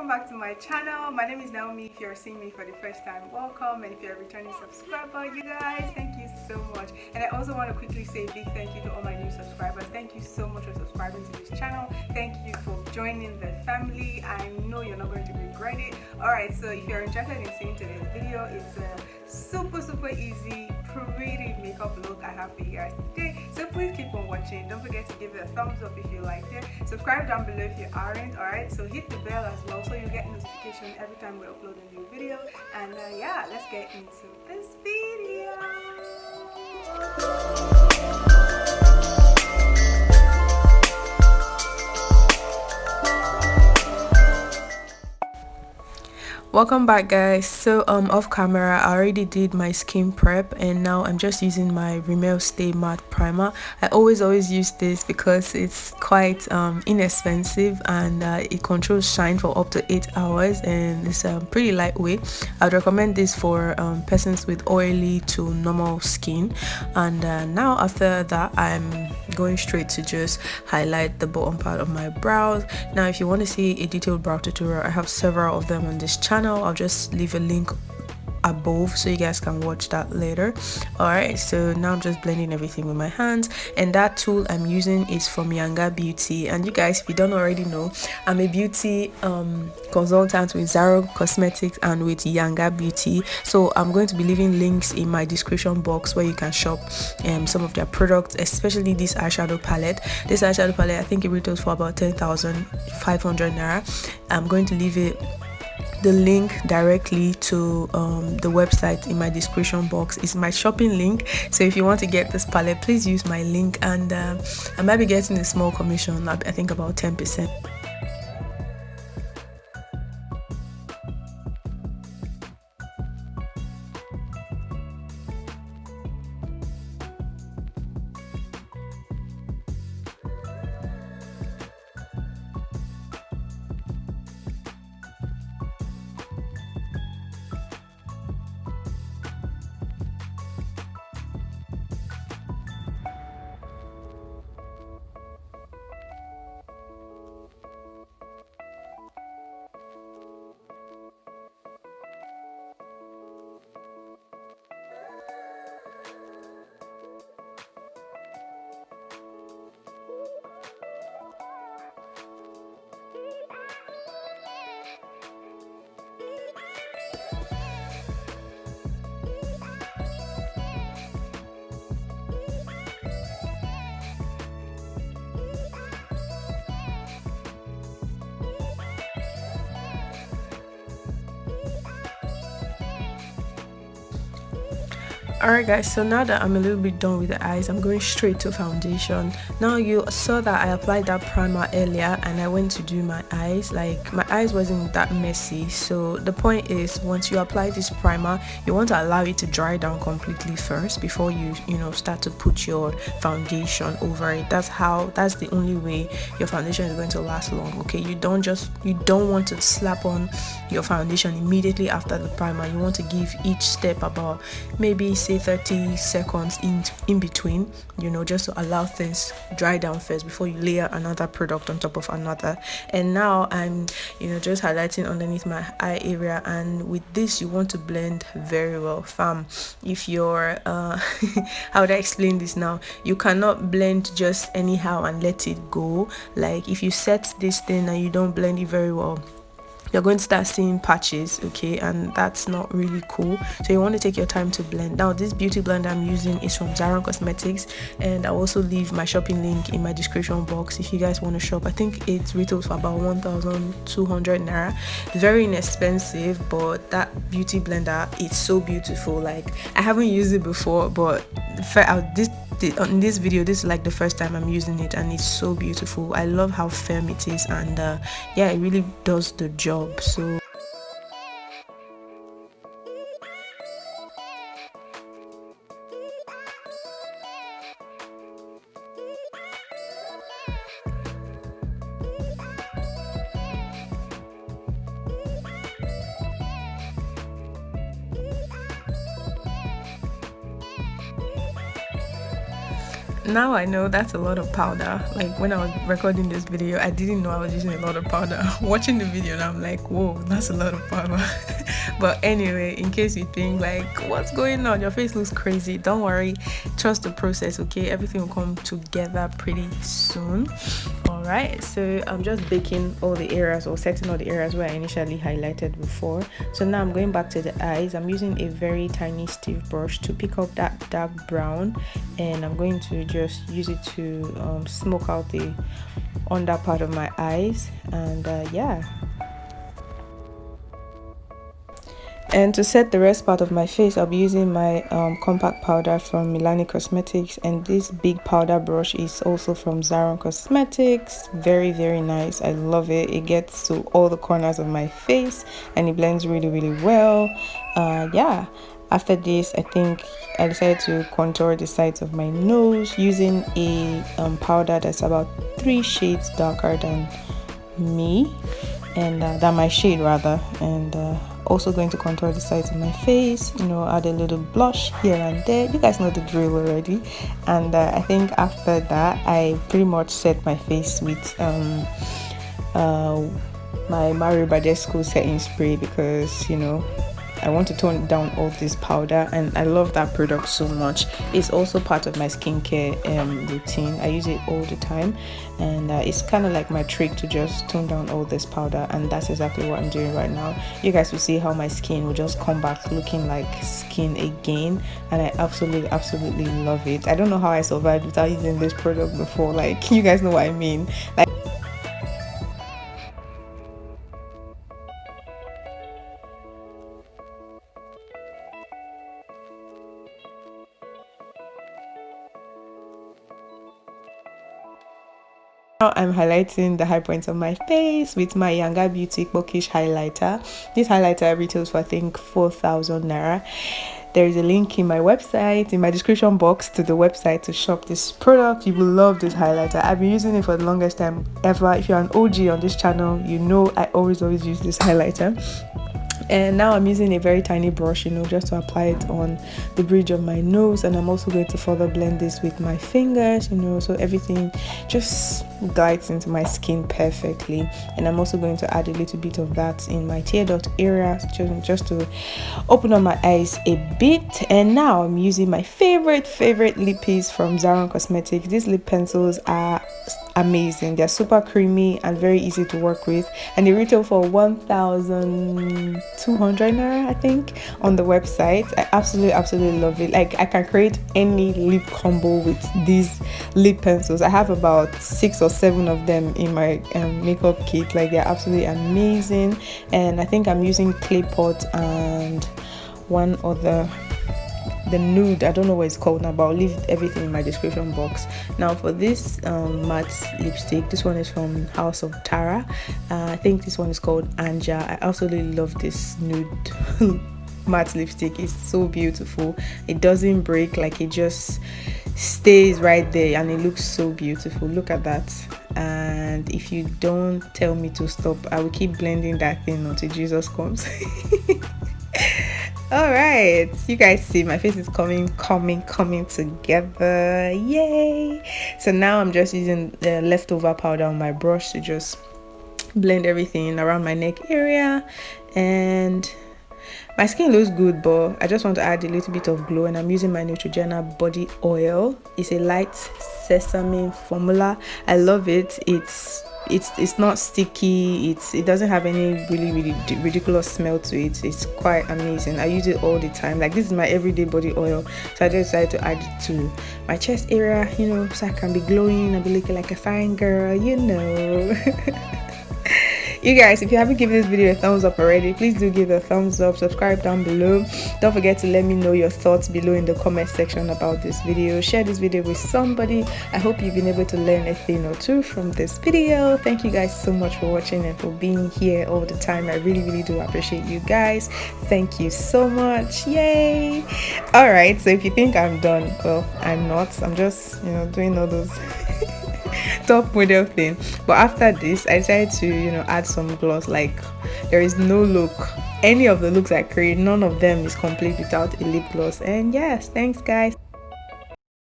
welcome back to my channel. My name is Naomi. If you're seeing me for the first time, welcome, and if you're a returning subscriber, you guys, thank you so much. And I also want to quickly say a big thank you to all my new subscribers. Thank you so much for subscribing to this channel. Thank you for joining the family. I know you're not going to regret it. Alright, so if you're interested in seeing today's video, it's a super easy, pretty makeup look I have for you guys today. So please keep on watching. Don't forget to give it a thumbs up if you liked it. Subscribe down below if you aren't. Alright, so hit the bell as well so you get notification every time we upload a new video. And yeah, let's get into this video. Welcome back, guys. So off camera I already did my skin prep, and now I'm just using my Rimmel Stay Matte primer. I always use this because it's quite inexpensive, and it controls shine for up to 8 hours, and it's pretty lightweight. I'd recommend this for persons with oily to normal skin. And now after that, I'm going straight to just highlight the bottom part of my brows. Now if you want to see a detailed brow tutorial, I have several of them on this channel. I'll just leave a link above so you guys can watch that later. Alright, so now I'm just blending everything with my hands, and that tool I'm using is from Yangabeauty. And you guys, if you don't already know, I'm a beauty consultant with Zaron Cosmetics and with Yangabeauty. So I'm going to be leaving links in my description box where you can shop some of their products, especially this eyeshadow palette. This eyeshadow palette, I think it retails for about 10,500 naira. I'm going to leave the link directly to the website in my description box. It's my shopping link, so if you want to get this palette, please use my link, and I might be getting a small commission, I think about 10%. Alright guys, so now that I'm a little bit done with the eyes, I'm going straight to foundation. Now you saw that I applied that primer earlier and I went to do my eyes. Like, my eyes wasn't that messy, so the point is, once you apply this primer, you want to allow it to dry down completely first before you start to put your foundation over it. That's the only way your foundation is going to last long. Okay, you don't want to slap on your foundation immediately after the primer. You want to give each step about maybe say 30 seconds in between, just to allow things dry down first before you layer another product on top of another. And now I'm just highlighting underneath my eye area, and with this you want to blend very well, fam. If you're how would I explain this now? You cannot blend just anyhow and let it go. Like, if you set this thing and you don't blend it very well, you're going to start seeing patches, okay, and that's not really cool. So you want to take your time to blend. Now this beauty blender I'm using is from Zaron Cosmetics, and I'll also leave my shopping link in my description box if you guys want to shop. I think it retails for about 1,200 naira. It's very inexpensive, but that beauty blender, it's so beautiful. Like, I haven't used it before, but in this video, this is like the first time I'm using it, and it's so beautiful. I love how firm it is, and yeah, it really does the job. So Now I know that's a lot of powder. Like when I was recording this video, I didn't know I was using a lot of powder. Watching the video now, I'm like, whoa, that's a lot of powder. But anyway, in case you think like, what's going on, your face looks crazy, don't worry, trust the process, okay? Everything will come together pretty soon. Alright, so I'm just baking all the areas, or setting all the areas where I initially highlighted before. So now I'm going back to the eyes. I'm using a very tiny stiff brush to pick up that dark brown, and I'm going to just use it to smoke out the under part of my eyes. And yeah. And to set the rest part of my face, I'll be using my compact powder from Milani Cosmetics, and this big powder brush is also from Zaron Cosmetics. Very, very nice. I love it. It gets to all the corners of my face and it blends really, really well. Yeah. After this, I think I decided to contour the sides of my nose using a powder that's about 3 shades darker than me, and than my shade rather, and also going to contour the sides of my face, you know, add a little blush here and there. You guys know the drill already. And I think after that, I pretty much set my face with my Mario Badescu setting spray, because, you know, I want to tone down all this powder, and I love that product so much. It's also part of my skincare routine. I use it all the time, and it's kind of like my trick to just tone down all this powder, and that's exactly what I'm doing right now. You guys will see how my skin will just come back looking like skin again, and I absolutely love it. I don't know how I survived without using this product before. Like, you guys know what I mean. Like, now I'm highlighting the high points of my face with my Yangabeauty Kporkish highlighter. This highlighter retails for I think 4,000 naira. There is a link in my website, in my description box, to the website to shop this product. You will love this highlighter. I've been using it for the longest time ever. If you're an OG on this channel, you know I always use this highlighter. And now I'm using a very tiny brush, you know, just to apply it on the bridge of my nose, and I'm also going to further blend this with my fingers, you know, so everything just glides into my skin perfectly. And I'm also going to add a little bit of that in my tear duct area, just to open up my eyes a bit. And now I'm using my favorite lippies from Zaron Cosmetics. These lip pencils are amazing. They're super creamy and very easy to work with, and they retail for 1,200 naira I think on the website. I absolutely love it. Like, I can create any lip combo with these lip pencils. I have about 6 or 7 of them in my makeup kit. Like, they're absolutely amazing. And I think I'm using clay pot and one other, the nude, I don't know what it's called now, but I'll leave everything in my description box. Now for this matte lipstick, this one is from House of Tara. I think this one is called Anja. I absolutely love this nude matte lipstick. It's so beautiful. It doesn't break, like, it just stays right there, and it looks so beautiful. Look at that. And if you don't tell me to stop, I will keep blending that thing until Jesus comes. All right, you guys see my face is coming together. Yay! So now I'm just using the leftover powder on my brush to just blend everything around my neck area, and my skin looks good, but I just want to add a little bit of glow, and I'm using my Neutrogena body oil. It's a light sesame formula. I love it. It's not sticky. It doesn't have any really ridiculous smell to it. It's quite amazing. I use it all the time. Like, this is my everyday body oil, so I just decided to add it to my chest area, you know, so I can be glowing and be looking like a fine girl, you know. You guys, if you haven't given this video a thumbs up already, please do give a thumbs up. Subscribe down below. Don't forget to let me know your thoughts below in the comment section about this video. Share this video with somebody. I hope you've been able to learn a thing or two from this video. Thank you guys so much for watching and for being here all the time. I really do appreciate you guys. Thank you so much. Yay! All right, so if you think I'm done, well, I'm not. I'm just, you know, doing all those top model thing. But after this, I decided to, you know, add some gloss. Like, there is no look, any of the looks I create, none of them is complete without a lip gloss. And yes, thanks guys.